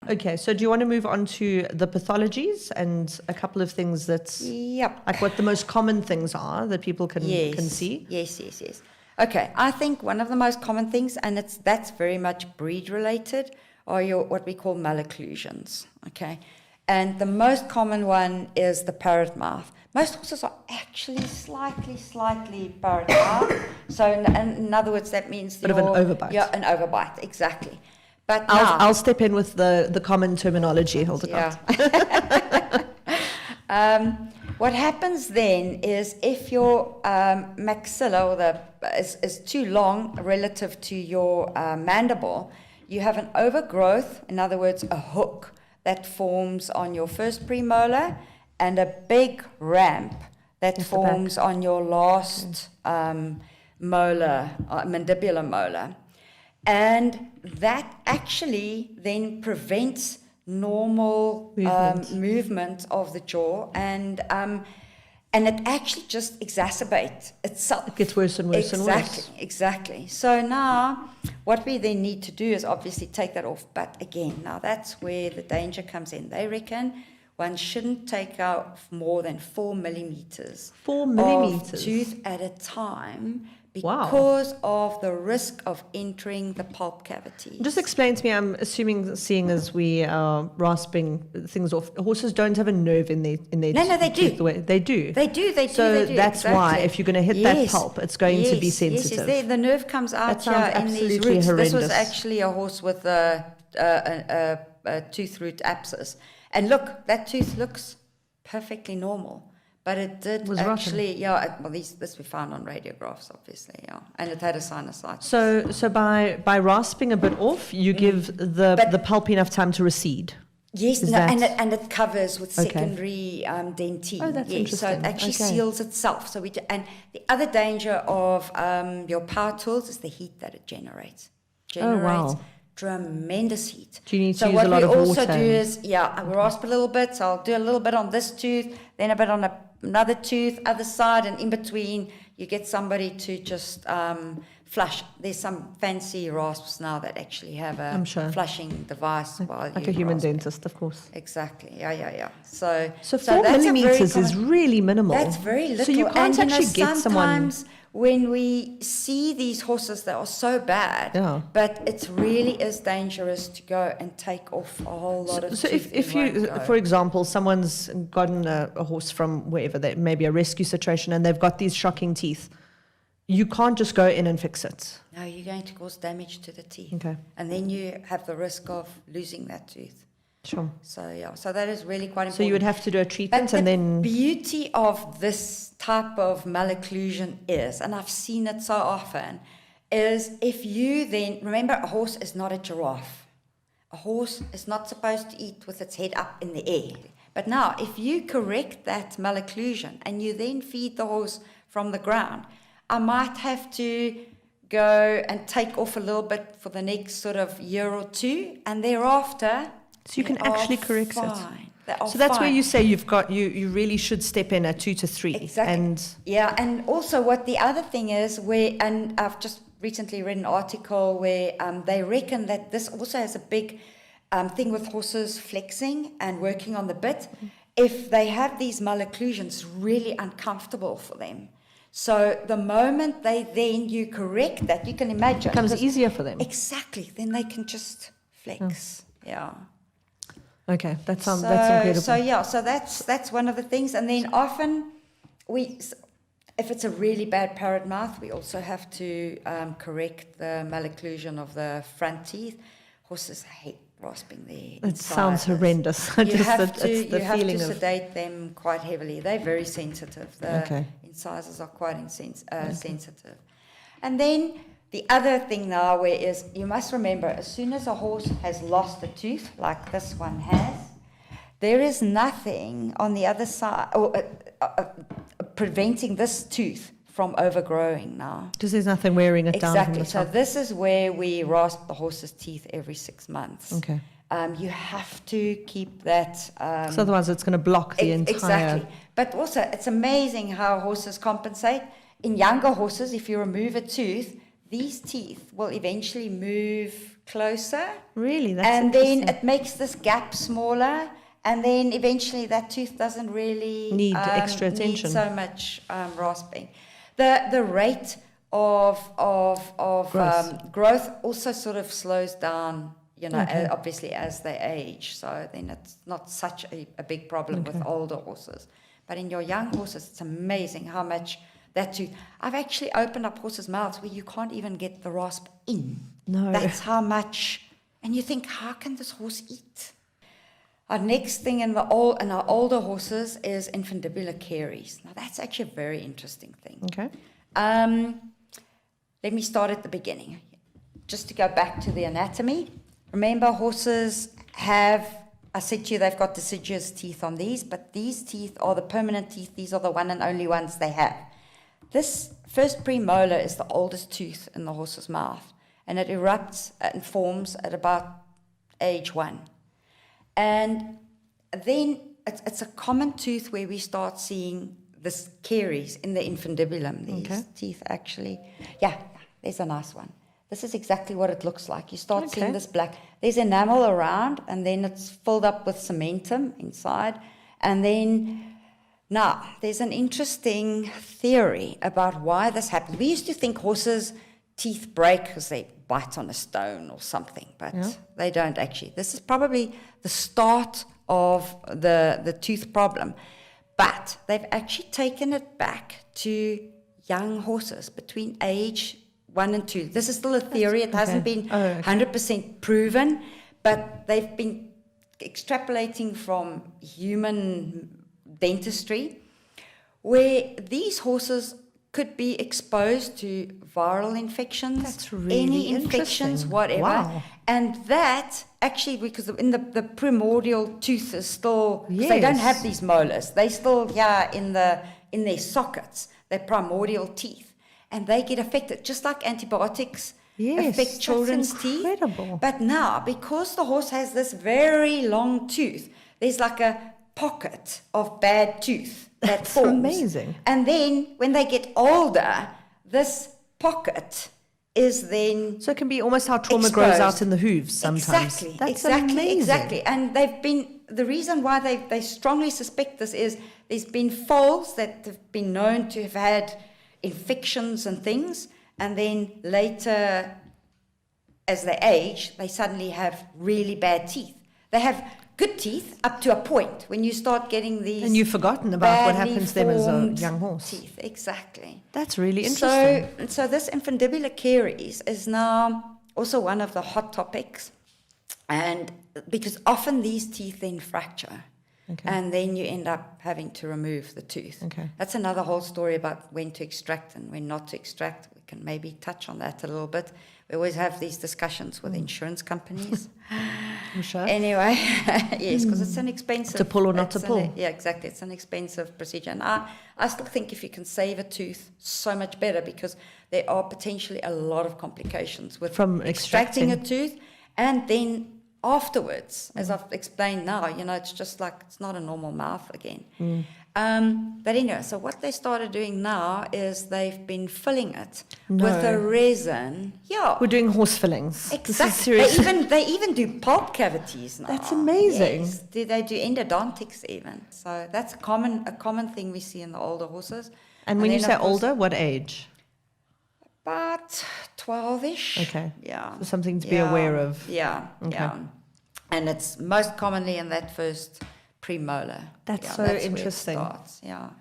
Okay, so do you want to move on to the pathologies and a couple of things that, like what the most common things are that people can see? Yes. Okay, I think one of the most common things, and that's very much breed related, are your what we call malocclusions. Okay, and the most common one is the parrot mouth. Most horses are actually slightly parrot mouth. So in other words, that means bit of an overbite. Yeah, an overbite, exactly. But I'll step in with the common terminology, Hildegard. Yeah. What happens then is if your maxilla is too long relative to your mandible, you have an overgrowth, in other words, a hook that forms on your first premolar and a big ramp that forms on your last molar, mandibular molar. And that actually then prevents normal movement of the jaw, and it actually just exacerbates itself. It gets worse and worse and worse. Exactly. So now what we then need to do is obviously take that off. But again, now that's where the danger comes in. They reckon one shouldn't take out more than 4 millimeters. 4 millimeters? Of tooth at a time. Because of the risk of entering the pulp cavity. Just explain to me, I'm assuming, seeing as we are rasping things off, horses don't have a nerve in their No, they do. They do. So that's why if you're going to hit that pulp, it's going to be sensitive. Yes. The nerve comes out here in these roots. Horrendous. This was actually a horse with a tooth root abscess. And look, that tooth looks perfectly normal. But it did actually, this we found on radiographs, obviously, and it had a sinusitis. So by rasping a bit off, you give the pulp enough time to recede. Yes, and it covers with secondary dentine. Oh, that's interesting. So it actually seals itself. So and the other danger of your power tools is the heat that it generates. Tremendous heat. Do you need to use a lot of water? So what we also do is, I rasp a little bit. So I'll do a little bit on this tooth, then a bit on another tooth, other side, and in between, you get somebody to just flush. There's some fancy rasps now that actually have a flushing device. Like a human dentist, of course. Exactly, yeah. So 4 millimeters is really minimal. That's very little. So you can't actually get someone... When we see these horses that are so bad, but it really is dangerous to go and take off a whole lot of teeth. So if you, for example, someone's gotten a horse from wherever, maybe a rescue situation, and they've got these shocking teeth, you can't just go in and fix it. No, you're going to cause damage to the teeth. Okay. And then you have the risk of losing that tooth. Sure. So that is really quite important. So you would have to do a treatment and then... the beauty of this type of malocclusion is, and I've seen it so often, is if you then... Remember, a horse is not a giraffe. A horse is not supposed to eat with its head up in the air. But now, if you correct that malocclusion and you then feed the horse from the ground, I might have to go and take off a little bit for the next sort of year or two, and thereafter... So you can actually correct it. So that's where you say you really should step in at 2 to 3. Exactly. And also what the other thing is and I've just recently read an article where they reckon that this also has a big thing with horses flexing and working on the bit. If they have these malocclusions, really uncomfortable for them. So the moment you correct that, you can imagine. It becomes easier for them. Exactly. Then they can just flex. Okay, that's incredible. So that's one of the things. And then often if it's a really bad parrot mouth, we also have to correct the malocclusion of the front teeth. Horses hate rasping their incisors. It sounds horrendous. You have to sedate them quite heavily. They're very sensitive. The incisors are quite sensitive. And then the other thing now is you must remember, as soon as a horse has lost a tooth, like this one has, there is nothing on the other side preventing this tooth from overgrowing now. Because there's nothing wearing it down. Exactly. So this is where we rasp the horse's teeth every 6 months. Okay. You have to keep that. Because otherwise it's going to block the entire... Exactly. But also, it's amazing how horses compensate. In younger horses, if you remove a tooth, these teeth will eventually move closer. Really? That's And then interesting. it makes this gap smaller, and then eventually that tooth doesn't really Need extra attention. Need so much rasping. The rate of growth also sort of slows down, you know, Okay. obviously as they age. So then it's not such a big problem with older horses. But in your young horses, it's amazing how much that tooth. I've actually opened up horses' mouths where you can't even get the rasp in. No. That's how much. And you think, how can this horse eat? Our next thing in our older horses is infundibular caries. Now that's actually a very interesting thing. Okay. Let me start at the beginning. Just to go back to the anatomy. Remember, horses have, I said to you, they've got deciduous teeth on these, but these teeth are the permanent teeth. These are the one and only ones they have. This first premolar is the oldest tooth in the horse's mouth, and it erupts and forms at about age 1. And then it's a common tooth where we start seeing this caries in the infundibulum. These teeth actually, there's a nice one. This is exactly what it looks like. You start seeing this black. There's enamel around, and then it's filled up with cementum inside. And then, now, there's an interesting theory about why this happens. We used to think horses' teeth break because they bite on a stone or something, but they don't actually. This is probably the start of the tooth problem. But they've actually taken it back to young horses between age 1 and 2. This is still a theory. It hasn't been 100% proven, but they've been extrapolating from human dentistry, where these horses could be exposed to viral infections, That's really any infections, interesting. whatever. Wow. And that actually, because in the primordial tooth is still, because they don't have these molars, they still in their sockets, their primordial teeth, and they get affected, just like antibiotics affect children's teeth. But now, because the horse has this very long tooth, there's like a pocket of bad tooth that forms. Amazing. And then when they get older, this pocket is then So it can be almost how trauma grows out in the hooves sometimes. Exactly. That's amazing. Exactly. And the reason why they strongly suspect this is there's been foals that have been known to have had infections and things, and then later, as they age, they suddenly have really bad teeth. They have good teeth up to a point when you start getting these. And you've forgotten about what happens to them as a formed young horse. Teeth, exactly. That's really interesting. So this infundibular caries is now also one of the hot topics, and because often these teeth then fracture. And then you end up having to remove the tooth. That's another whole story about when to extract and when not to extract. We can maybe touch on that a little bit. We always have these discussions with insurance companies. Sure. Anyway, yes, because it's an expensive... To pull or not to pull. Yeah, exactly. It's an expensive procedure. And I still think if you can save a tooth, so much better, because there are potentially a lot of complications with From extracting a tooth, and then afterwards, as I've explained now, it's just like, it's not a normal mouth again. But anyway, so what they started doing now is they've been filling it with a resin. Yeah. We're doing horse fillings. Exactly. They even do pulp cavities now. That's amazing. Yes. They do endodontics even. So that's a common thing we see in the older horses. And when you then, say of course, older, what age? About 12-ish. Okay. Yeah. So something to be aware of. Yeah. Yeah. And it's most commonly in that first premolar. That's so where it interesting. starts. Yeah.